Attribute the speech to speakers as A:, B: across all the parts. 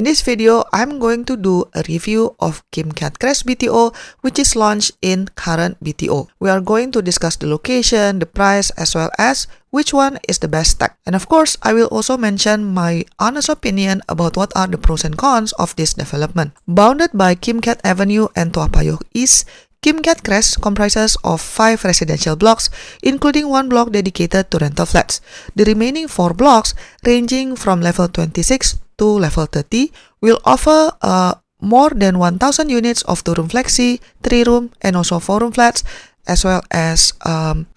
A: In this video, I'm going to do a review of Keat Crest BTO, which is launched in current BTO. We are going to discuss the location, the price, as well as which one is the best stack. And of course, I will also mention my honest opinion about what are the pros and cons of this development. Bounded by Keat Avenue and Toa Payoh East, Keat Crest comprises of 5 residential blocks, including 1 block dedicated to rental flats. The remaining 4 blocks, ranging from level 26 to level 30, will offer more than 1,000 units of 2-room flexi, 3-room, and also 4-room flats, as well as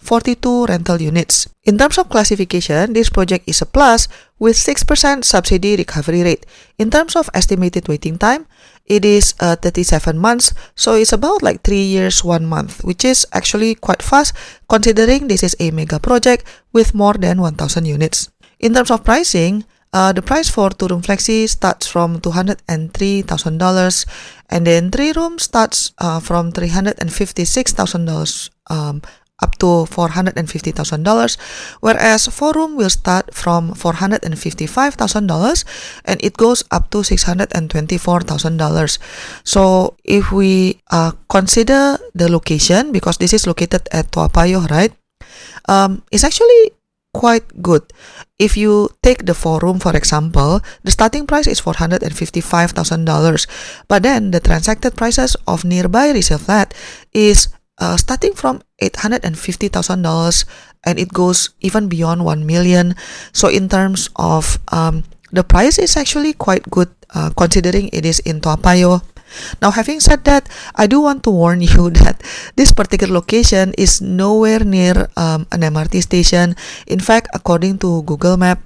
A: 42 rental units. In terms of classification, this project is a plus with 6% subsidy recovery rate. In terms of estimated waiting time, it is 37 months, so it's about like 3 years, 1 month, which is actually quite fast considering this is a mega project with more than 1,000 units. In terms of pricing, the price for 2-room flexi starts from $203,000, and then 3-room starts from $356,000 up to $450,000, whereas 4-room will start from $455,000 and it goes up to $624,000. So if we consider the location, because this is located at Toa Payoh, right? It's actually quite good. If you take the 4-room, for example, the starting price is $455,000, but then the transacted prices of nearby resale flat is starting from $850,000 and it goes even beyond 1 million. So in terms of the price is actually quite good considering it is in Toa Payoh. Now, having said that, I do want to warn you that this particular location is nowhere near an MRT station. In fact, according to Google Map,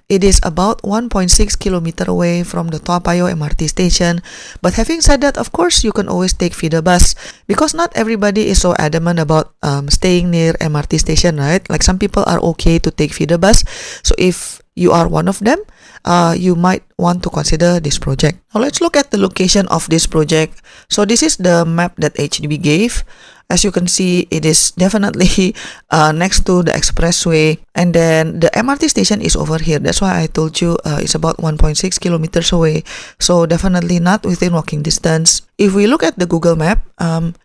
A: it is about 1.6 kilometers away from the Toa Payoh MRT station. But having said that, of course, you can always take feeder bus because not everybody is so adamant about staying near MRT station, right? Like some people are okay to take feeder bus. So if you are one of them, you might want to consider this project. Now let's look at the location of this project. So this is the map that HDB gave. As you can see, it is definitely next to the expressway, and then the MRT station is over here. That's why I told you it's about 1.6 kilometers away. So definitely not within walking distance. If we look at the Google map,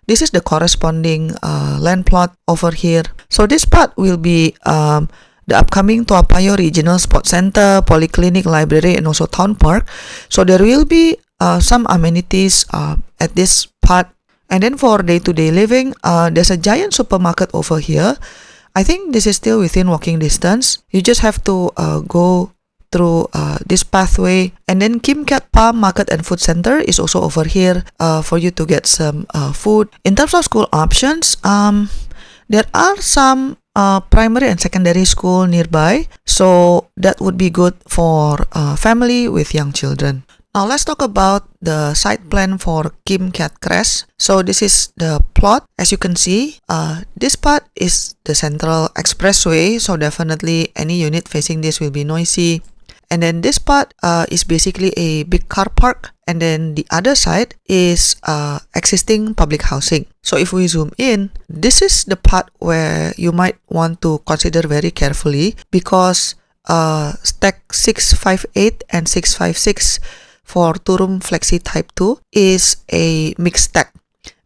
A: this is the corresponding land plot over here. So this part will be the upcoming Toa Payoh Regional Sports Center, Polyclinic, Library, and also Town Park. So there will be some amenities at this part. And then for day-to-day living, there's a giant supermarket over here. I think this is still within walking distance. You just have to go through this pathway. And then Keat Palm Market and Food Center is also over here for you to get some food. In terms of school options, there are some primary and secondary school nearby, so that would be good for family with young children. Now let's talk about the site plan for Keat Crest. So this is the plot. As you can see, this part is the central expressway, so definitely any unit facing this will be noisy. And then this part is basically a big car park, and then the other side is existing public housing. So if we zoom in, this is the part where you might want to consider very carefully because stack 658 and 656 for 2-room flexi type 2 is a mixed stack,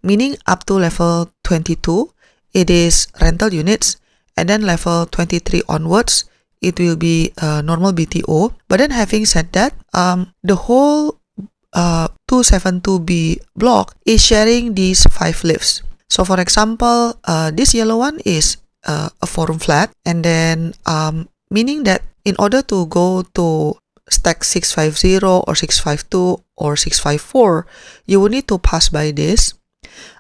A: meaning up to level 22 it is rental units, and then level 23 onwards it will be normal BTO. But then having said that, the whole 272B block is sharing these 5 lifts. So for example, this yellow one is a 4-room flat, and then meaning that in order to go to stack 650 or 652 or 654, you will need to pass by this.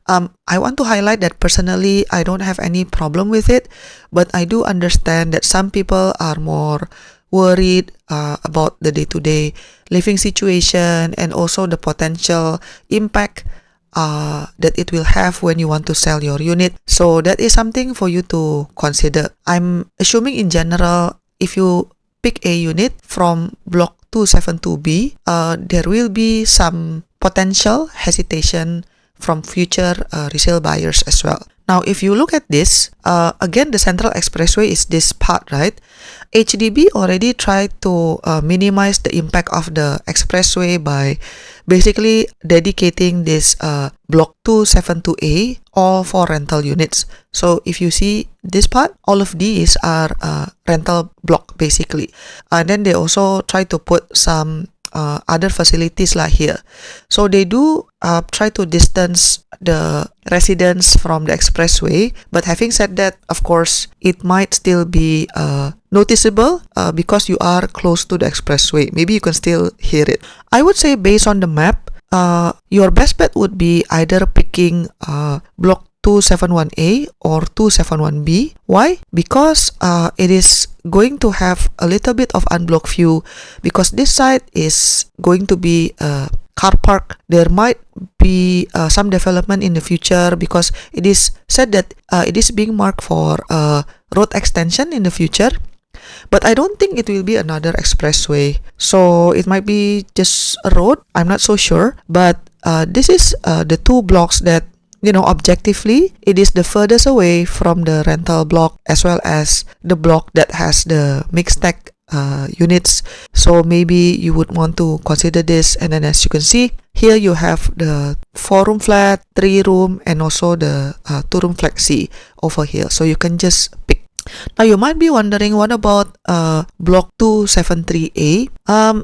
A: I want to highlight that personally, I don't have any problem with it, but I do understand that some people are more worried about the day-to-day living situation and also the potential impact that it will have when you want to sell your unit. So that is something for you to consider. I'm assuming in general, if you pick a unit from block 272B, there will be some potential hesitation from future resale buyers as well. Now, if you look at this, again, the Central Expressway is this part, right? HDB already tried to minimize the impact of the expressway by basically dedicating this block 272A all for rental units. So if you see this part, all of these are rental block basically. And then they also try to put some other facilities like here. So they do try to distance the residents from the expressway, but having said that, of course, it might still be noticeable because you are close to the expressway. Maybe you can still hear it. I would say based on the map, your best bet would be either picking block 271A or 271B. Why? Because it is going to have a little bit of unblocked view, because this side is going to be a car park. There might be some development in the future, because it is said that it is being marked for road extension in the future. But I don't think it will be another expressway. So it might be just a road. I'm not so sure. But this is the two blocks that, objectively, it is the furthest away from the rental block as well as the block that has the mixed stack units. So maybe you would want to consider this. And then as you can see, here you have the 4-room flat, 3-room, and also the 2-room flexi over here. So you can just pick. Now you might be wondering, what about block 273A?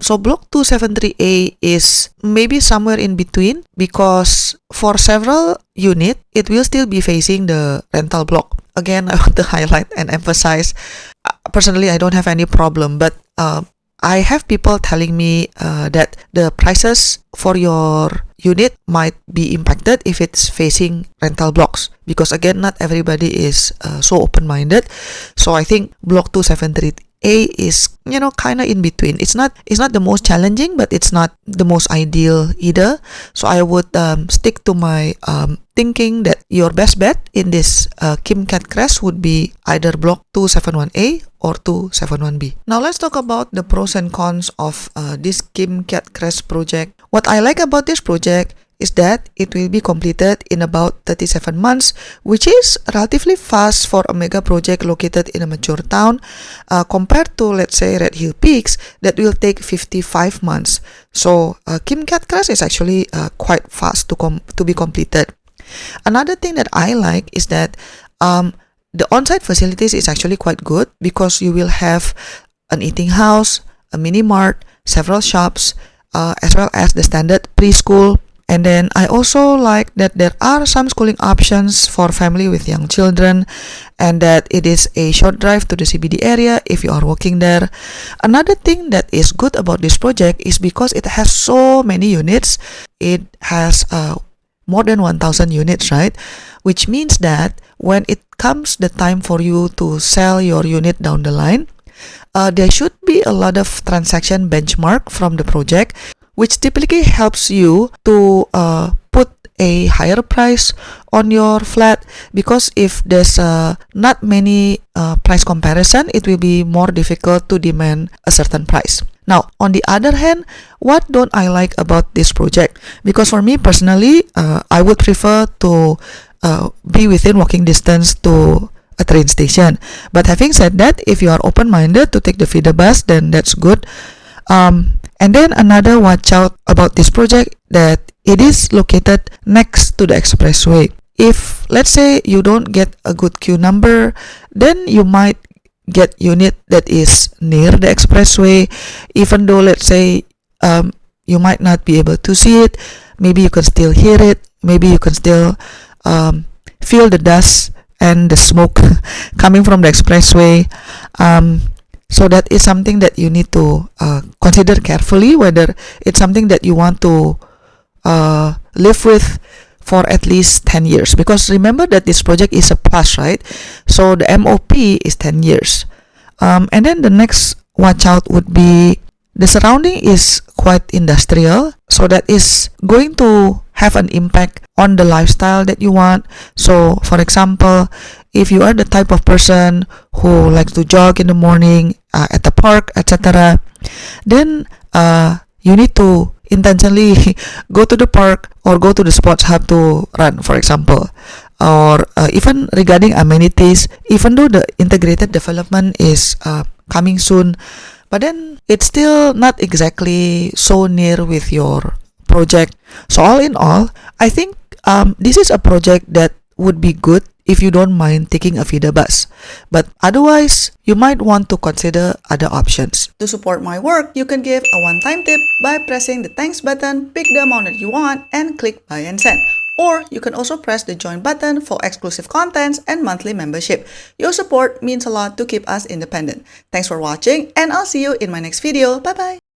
A: So block 273A is maybe somewhere in between, because for several units, it will still be facing the rental block. Again, I want to highlight and emphasize, personally, I don't have any problem, but I have people telling me that the prices for your unit might be impacted if it's facing rental blocks, because again, not everybody is so open-minded. So I think block 273A is kind of in between. It's not the most challenging, but it's not the most ideal either. So I would stick to my thinking that your best bet in this Keat Crest would be either block 271A or 271B. Now let's talk about the pros and cons of this Keat Crest project. What I like about this project is that it will be completed in about 37 months, which is relatively fast for a mega project located in a mature town, compared to, let's say, Redhill Peaks that will take 55 months. So Keat Crest is actually quite fast to be completed. Another thing that I like is that the on-site facilities is actually quite good, because you will have an eating house, a mini mart, several shops, as well as the standard preschool. And then I also like that there are some schooling options for family with young children, and that it is a short drive to the CBD area if you are working there. Another thing that is good about this project is because it has so many units. It has more than 1,000 units, right? Which means that when it comes the time for you to sell your unit down the line, there should be a lot of transaction benchmark from the project, which typically helps you to put a higher price on your flat, because if there's not many price comparison, it will be more difficult to demand a certain price. Now, on the other hand, what don't I like about this project? Because for me personally, I would prefer to be within walking distance to a train station. But having said that, if you are open-minded to take the feeder bus, then that's good. And then another watch out about this project, that it is located next to the expressway. If, let's say, you don't get a good queue number, then you might get unit that is near the expressway, even though, let's say, you might not be able to see it. Maybe you can still hear it. Maybe you can still feel the dust and the smoke coming from the expressway. So that is something that you need to consider carefully, whether it's something that you want to live with for at least 10 years. Because remember that this project is a plus, right? So the MOP is 10 years. And then the next watch out would be the surrounding is quite industrial. So that is going to have an impact on the lifestyle that you want. So for example, if you are the type of person who likes to jog in the morning at the park, etc., then you need to intentionally go to the park or go to the sports hub to run, for example. or even regarding amenities, even though the integrated development is coming soon, but then it's still not exactly so near with your project. So all in all, I think this is a project that would be good if you don't mind taking a feeder bus. But otherwise, you might want to consider other options. To support my work, you can give a one-time tip by pressing the thanks button, pick the amount that you want, and click buy and send. Or you can also press the join button for exclusive contents and monthly membership. Your support means a lot to keep us independent. Thanks for watching, and I'll see you in my next video. Bye bye!